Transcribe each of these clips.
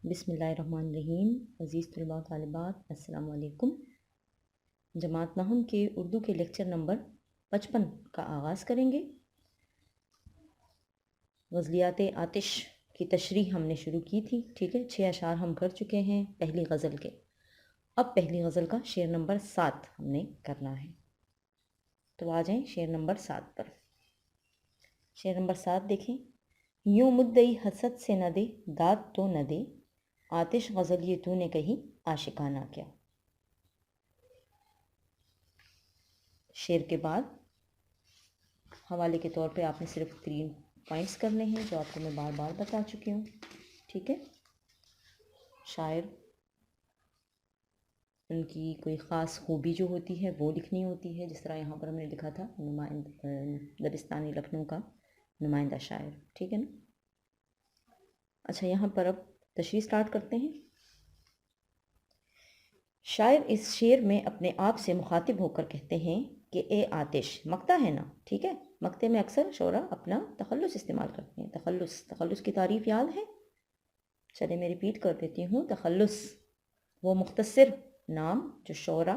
بسم اللہ الرحمن الرحیم۔ عزیز طلباء طالبات، السلام علیکم۔ جماعت نحم کے اردو کے لیکچر نمبر 55 کا آغاز کریں گے۔ غزلیات آتش کی تشریح ہم نے شروع کی تھی، ٹھیک ہے، 6 اشعار ہم کر چکے ہیں پہلی غزل کے۔ اب پہلی غزل کا شعر نمبر 7 ہم نے کرنا ہے، تو آ جائیں شعر نمبر 7 پر۔ شعر نمبر 7 دیکھیں۔ یوں مدعی حسد سے نہ دے داد تو نہ دے، آتش غزل یہ تو نے کہی عاشقانہ کیا۔ شعر کے بعد حوالے کے طور پہ آپ نے صرف 3 پوائنٹس کرنے ہیں جو آپ کو میں بار بار بتا چکی ہوں، ٹھیک ہے۔ شاعر ان کی کوئی خاص خوبی جو ہوتی ہے وہ لکھنی ہوتی ہے، جس طرح یہاں پر ہم نے لکھا تھا دبستانی لکھنؤ کا نمائندہ شاعر، ٹھیک ہے نا۔ اچھا، یہاں پر اب تشریح سٹارٹ کرتے ہیں۔ شاعر اس شعر میں اپنے آپ سے مخاطب ہو کر کہتے ہیں کہ اے آتش، مقطع ہے نا، ٹھیک ہے۔ مقطع میں اکثر شعراء اپنا تخلص استعمال کرتے ہیں۔ تخلص کی تعریف یاد ہے؟ چلے میں ریپیٹ کر دیتی ہوں۔ تخلص وہ مختصر نام جو شعراء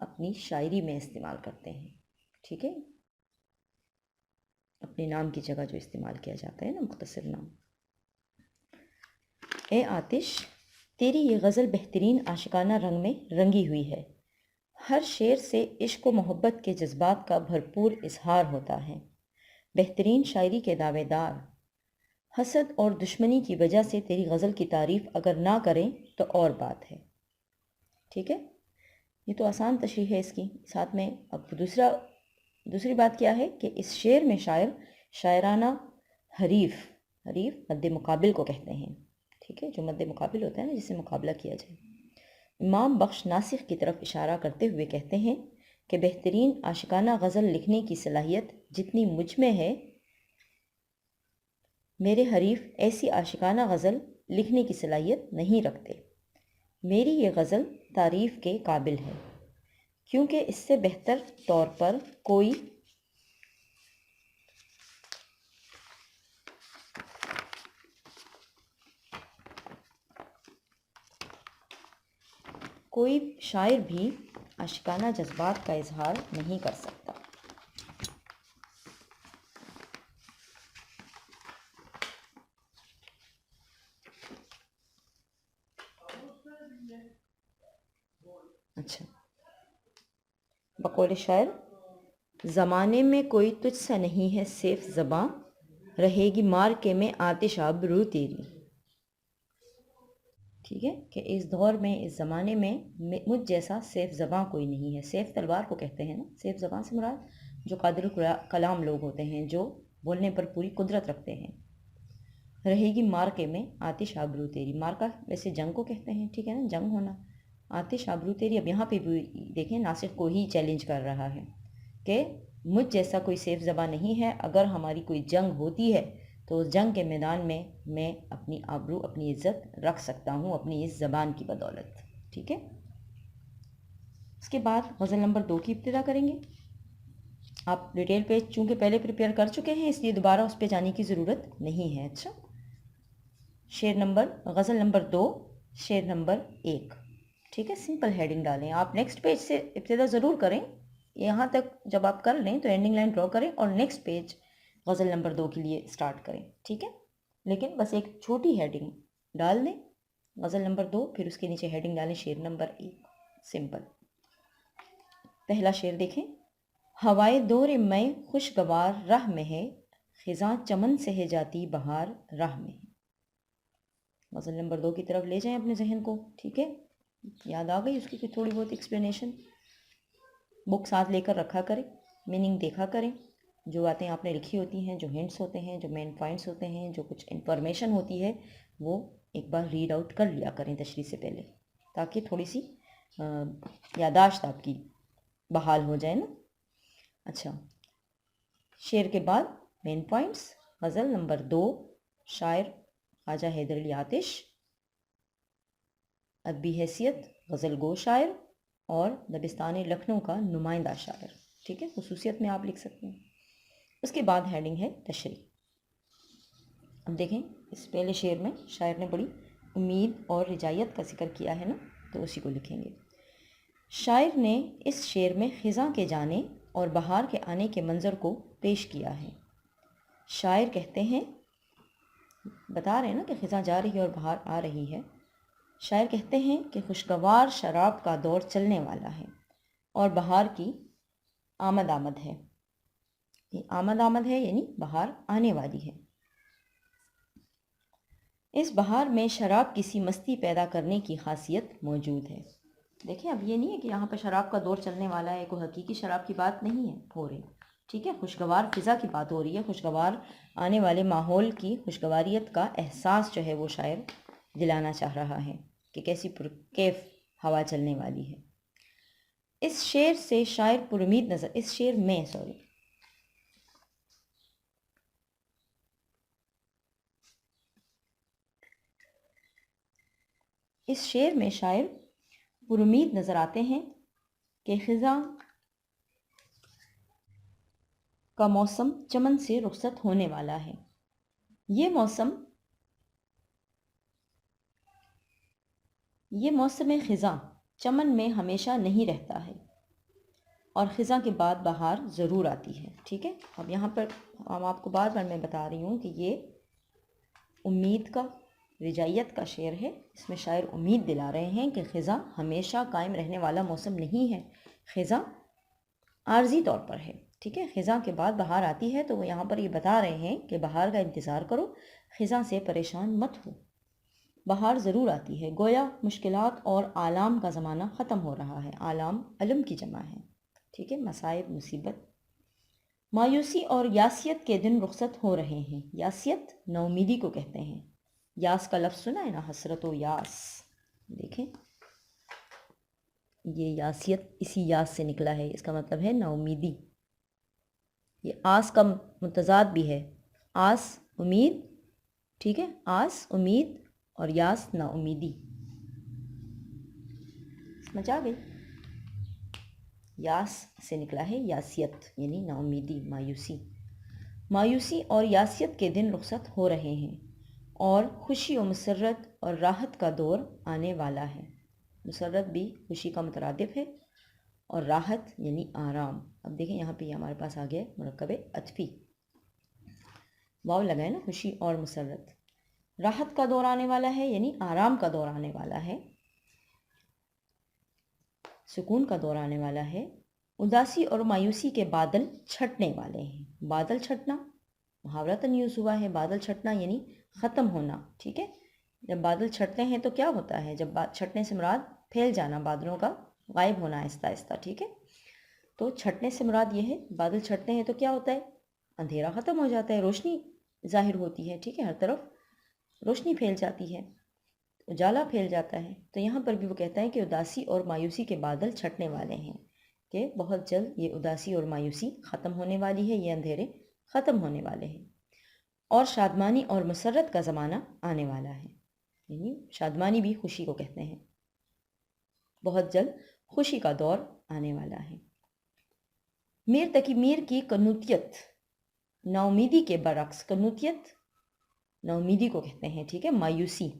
اپنی شاعری میں استعمال کرتے ہیں، ٹھیک ہے، اپنے نام کی جگہ جو استعمال کیا جاتا ہے نا، مختصر نام۔ اے آتش، تیری یہ غزل بہترین عاشقانہ رنگ میں رنگی ہوئی ہے۔ ہر شعر سے عشق و محبت کے جذبات کا بھرپور اظہار ہوتا ہے۔ بہترین شاعری کے دعوے دار حسد اور دشمنی کی وجہ سے تیری غزل کی تعریف اگر نہ کریں تو اور بات ہے، ٹھیک ہے۔ یہ تو آسان تشریح ہے اس کی۔ ساتھ میں اب دوسری بات کیا ہے کہ اس شعر میں شاعر شاعرانہ حریف مد مقابل کو کہتے ہیں، ٹھیک ہے، جو مد مقابل ہوتا ہے نا، جس سے مقابلہ کیا جائے۔ امام بخش ناسخ کی طرف اشارہ کرتے ہوئے کہتے ہیں کہ بہترین عاشقانہ غزل لکھنے کی صلاحیت جتنی مجھ میں ہے، میرے حریف ایسی عاشقانہ غزل لکھنے کی صلاحیت نہیں رکھتے۔ میری یہ غزل تعریف کے قابل ہے، کیونکہ اس سے بہتر طور پر کوئی شاعر بھی عاشقانہ جذبات کا اظہار نہیں کر سکتا۔ اچھا، بقول شاعر، زمانے میں کوئی تجھ سا نہیں ہے سیف زباں، رہے گی مار کے میں آتش آبرو تیری، ٹھیک ہے، کہ اس دور میں، اس زمانے میں مجھ جیسا سیف زباں کوئی نہیں ہے۔ سیف تلوار کو کہتے ہیں نا، سیف زباں سے مراد جو قادر کلام لوگ ہوتے ہیں، جو بولنے پر پوری قدرت رکھتے ہیں۔ رہے گی مارکے میں آتش آبرو تیری، مارکا ویسے جنگ کو کہتے ہیں، ٹھیک ہے نا، جنگ ہونا۔ آتش آبرو تیری، اب یہاں پہ بھی دیکھیں ناسخ کو ہی چیلنج کر رہا ہے کہ مجھ جیسا کوئی سیف زباں نہیں ہے، اگر ہماری کوئی جنگ ہوتی ہے تو اس جنگ کے میدان میں اپنی آبرو، اپنی عزت رکھ سکتا ہوں اپنی اس زبان کی بدولت، ٹھیک ہے۔ اس کے بعد غزل نمبر 2 کی ابتدا کریں گے۔ آپ ڈیٹیل پہ چونکہ پہلے پریپیئر کر چکے ہیں، اس لیے دوبارہ اس پہ جانے کی ضرورت نہیں ہے۔ اچھا، غزل نمبر 2، شعر نمبر 1، ٹھیک ہے، سمپل ہیڈنگ ڈالیں۔ آپ نیکسٹ پیج سے ابتدا ضرور کریں، یہاں تک جب آپ کر لیں تو اینڈنگ لائن ڈرا کریں اور نیکسٹ پیج غزل نمبر 2 کے لیے سٹارٹ کریں، ٹھیک ہے۔ لیکن بس ایک چھوٹی ہیڈنگ ڈال دیں، غزل نمبر 2، پھر اس کے نیچے ہیڈنگ ڈالیں شعر نمبر 1، سمپل۔ پہلا شعر دیکھیں۔ ہوائے دور میں خوشگوار راہ میں ہے، خزاں چمن سے ہے جاتی بہار راہ میں ہے۔ غزل نمبر 2 کی طرف لے جائیں اپنے ذہن کو، ٹھیک ہے۔ یاد آ گئی اس کی تھوڑی بہت ایکسپلینیشن؟ بک ساتھ لے کر رکھا کریں، میننگ دیکھا کریں، جو باتیں آپ نے لکھی ہوتی ہیں، جو ہنٹس ہوتے ہیں، جو مین پوائنٹس ہوتے ہیں، جو کچھ انفارمیشن ہوتی ہے، وہ ایک بار ریڈ آؤٹ کر لیا کریں تشریح سے پہلے، تاکہ تھوڑی سی یادداشت آپ کی بحال ہو جائے نا۔ اچھا، شعر کے بعد مین پوائنٹس۔ غزل نمبر 2، شاعر خواجہ حیدر علی آتش، ادبی حیثیت غزل گو شاعر اور دبستان لکھنؤ کا نمائندہ شاعر، ٹھیک ہے، خصوصیت میں آپ لکھ سکتے ہیں۔ اس کے بعد ہیڈنگ ہے تشریح۔ اب دیکھیں، اس پہلے شعر میں شاعر نے بڑی امید اور رجایت کا ذکر کیا ہے نا، تو اسی کو لکھیں گے۔ شاعر نے اس شعر میں خزاں کے جانے اور بہار کے آنے کے منظر کو پیش کیا ہے۔ شاعر کہتے ہیں، بتا رہے ہیں نا کہ خزاں جا رہی ہے اور بہار آ رہی ہے۔ شاعر کہتے ہیں کہ خوشگوار شراب کا دور چلنے والا ہے اور بہار کی آمد آمد ہے۔ یہ آمد آمد ہے یعنی بہار آنے والی ہے۔ اس بہار میں شراب کسی مستی پیدا کرنے کی خاصیت موجود ہے۔ دیکھیں اب یہ نہیں ہے کہ یہاں پہ شراب کا دور چلنے والا ہے، کوئی حقیقی شراب کی بات نہیں ہے ہو رہی، ٹھیک ہے، خوشگوار فضا کی بات ہو رہی ہے، خوشگوار آنے والے ماحول کی خوشگواریت کا احساس جو ہے وہ شاعر دلانا چاہ رہا ہے کہ کیسی پرکیف ہوا چلنے والی ہے۔ اس شعر سے شاعر پرامید نظر، اس شعر میں اس شعر میں شاعر پرامید نظر آتے ہیں کہ خزاں کا موسم چمن سے رخصت ہونے والا ہے۔ یہ موسم خزاں چمن میں ہمیشہ نہیں رہتا ہے اور خزاں کے بعد بہار ضرور آتی ہے، ٹھیک ہے۔ اب یہاں پر آپ کو بار بار میں بتا رہی ہوں کہ یہ امید کا، رجائیت کا شعر ہے۔ اس میں شاعر امید دلا رہے ہیں کہ خزاں ہمیشہ قائم رہنے والا موسم نہیں ہے، خزاں عارضی طور پر ہے، ٹھیک ہے۔ خزاں کے بعد بہار آتی ہے، تو وہ یہاں پر یہ بتا رہے ہیں کہ بہار کا انتظار کرو، خزاں سے پریشان مت ہو، بہار ضرور آتی ہے۔ گویا مشکلات اور آلام کا زمانہ ختم ہو رہا ہے۔ آلام علم کی جمع ہے، ٹھیک ہے، مصائب، مصیبت۔ مایوسی اور یاسیت کے دن رخصت ہو رہے ہیں۔ یاسیت نا امیدی کو کہتے ہیں۔ یاس کا لفظ سنا ہے نا، حسرت و یاس، دیکھیں یہ یاسیت اسی یاس سے نکلا ہے، اس کا مطلب ہے نا امیدی۔ یہ آس کا متضاد بھی ہے، آس امید، ٹھیک ہے، آس امید اور یاس نا امیدی، سمجھ آ گئی؟ یاس سے نکلا ہے یاسیت یعنی نا امیدی، مایوسی۔ مایوسی اور یاسیت کے دن رخصت ہو رہے ہیں اور خوشی و مسرت اور راحت کا دور آنے والا ہے۔ مسرت بھی خوشی کا مترادف ہے اور راحت یعنی آرام۔ اب دیکھیں یہاں پہ یہ ہمارے پاس آ گیا مرکب عطفی، واو لگائے نا، خوشی اور مسرت۔ راحت کا دور آنے والا ہے یعنی آرام کا دور آنے والا ہے، سکون کا دور آنے والا ہے۔ اداسی اور مایوسی کے بادل چھٹنے والے ہیں۔ بادل چھٹنا محاورتاً یوز ہوا ہے، بادل چھٹنا یعنی ختم ہونا، ٹھیک ہے۔ جب بادل چھٹتے ہیں تو کیا ہوتا ہے؟ جب چھٹنے سے مراد پھیل جانا، بادلوں کا غائب ہونا آہستہ آہستہ، ٹھیک ہے۔ تو چھٹنے سے مراد یہ ہے، بادل چھٹتے ہیں تو کیا ہوتا ہے؟ اندھیرا ختم ہو جاتا ہے، روشنی ظاہر ہوتی ہے، ٹھیک ہے، ہر طرف روشنی پھیل جاتی ہے، اجالا پھیل جاتا ہے۔ تو یہاں پر بھی وہ کہتا ہے کہ اداسی اور مایوسی کے بادل چھٹنے والے ہیں، کہ بہت جلد یہ اداسی اور مایوسی ختم ہونے والی ہے، یہ اندھیرے ختم ہونے والے ہیں، اور شادمانی اور مسرت کا زمانہ آنے والا ہے، یعنی شادمانی بھی خوشی کو کہتے ہیں، بہت جلد خوشی کا دور آنے والا ہے۔ میر تقی میر کی قنوطیت نا امیدی کے برعکس، قنوطیت نا امیدی کو کہتے ہیں، ٹھیک ہے، مایوسی،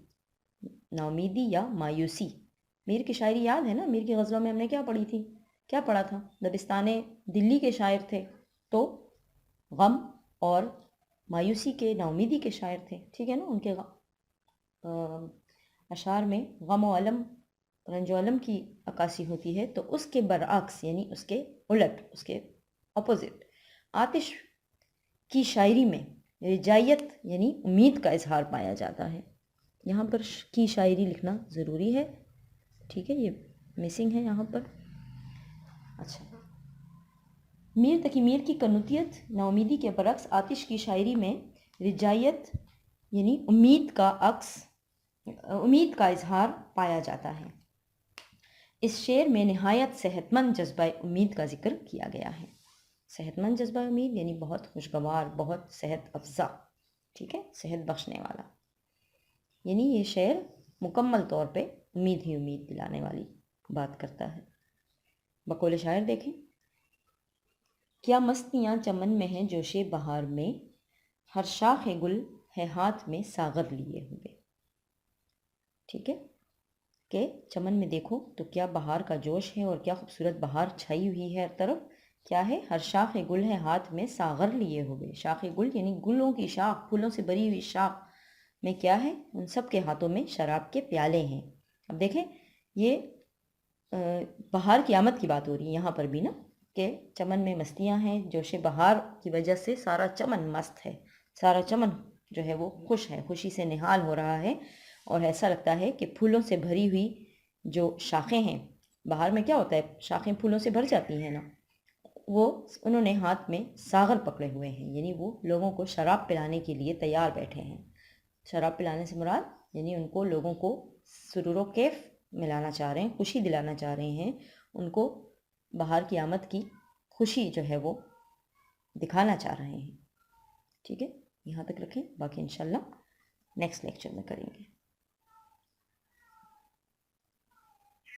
نا امیدی یا مایوسی۔ میر کی شاعری یاد ہے نا، میر کی غزلوں میں ہم نے کیا پڑھی تھی، کیا پڑھا تھا؟ دبستان دلی کے شاعر تھے تو غم اور مایوسی کے، نا امیدی کے شاعر تھے، ٹھیک ہے نا۔ ان کے اشعار میں غم و علم، رنج و علم کی عکاسی ہوتی ہے، تو اس کے برعکس یعنی اس کے الٹ، اس کے اپوزٹ، آتش کی شاعری میں رجائیت یعنی امید کا اظہار پایا جاتا ہے۔ یہاں پر کی شاعری لکھنا ضروری ہے، ٹھیک ہے، یہ مسنگ ہے یہاں پر۔ اچھا، میر تقی میر کی قنوطیت نا امیدی کے برعکس آتش کی شاعری میں رجائیت یعنی امید کا اظہار پایا جاتا ہے۔ اس شعر میں نہایت صحت مند جذبہ امید کا ذکر کیا گیا ہے۔ صحت مند جذبہ امید یعنی بہت خوشگوار، بہت صحت افزا، ٹھیک ہے، صحت بخشنے والا، یعنی یہ شعر مکمل طور پہ امید ہی امید دلانے والی بات کرتا ہے۔ بقول شاعر دیکھیں، کیا مستیاں چمن میں ہیں جوش بہار میں، ہر شاخ گل ہے ہاتھ میں ساغر لیے ہوئے۔ ٹھیک ہے کہ چمن میں دیکھو تو کیا بہار کا جوش ہے اور کیا خوبصورت بہار چھائی ہوئی ہے ہر طرف. کیا ہے؟ ہر شاخ گل ہے ہاتھ میں ساغر لیے ہوئے. شاخ گل یعنی گلوں کی شاخ، پھولوں سے بھری ہوئی شاخ میں کیا ہے؟ ان سب کے ہاتھوں میں شراب کے پیالے ہیں. اب دیکھیں یہ بہار کی آمد کی بات ہو رہی ہے یہاں پر بھی نا، کہ چمن میں مستیاں ہیں. جوش بہار کی وجہ سے سارا چمن مست ہے، سارا چمن جو ہے وہ خوش ہے، خوشی سے نہال ہو رہا ہے. اور ایسا لگتا ہے کہ پھولوں سے بھری ہوئی جو شاخیں ہیں، بہار میں کیا ہوتا ہے شاخیں پھولوں سے بھر جاتی ہیں نا، وہ انہوں نے ہاتھ میں ساغر پکڑے ہوئے ہیں، یعنی وہ لوگوں کو شراب پلانے کے لیے تیار بیٹھے ہیں. شراب پلانے سے مراد یعنی ان کو لوگوں کو سرور و کیف ملانا چاہ رہے ہیں، خوشی دلانا چاہ رہے ہیں، ان کو بہار کی آمد کی خوشی جو ہے وہ دکھانا چاہ رہے ہیں. ٹھیک ہے، یہاں تک رکھیں، باقی انشاءاللہ نیکسٹ لیکچر میں کریں گے.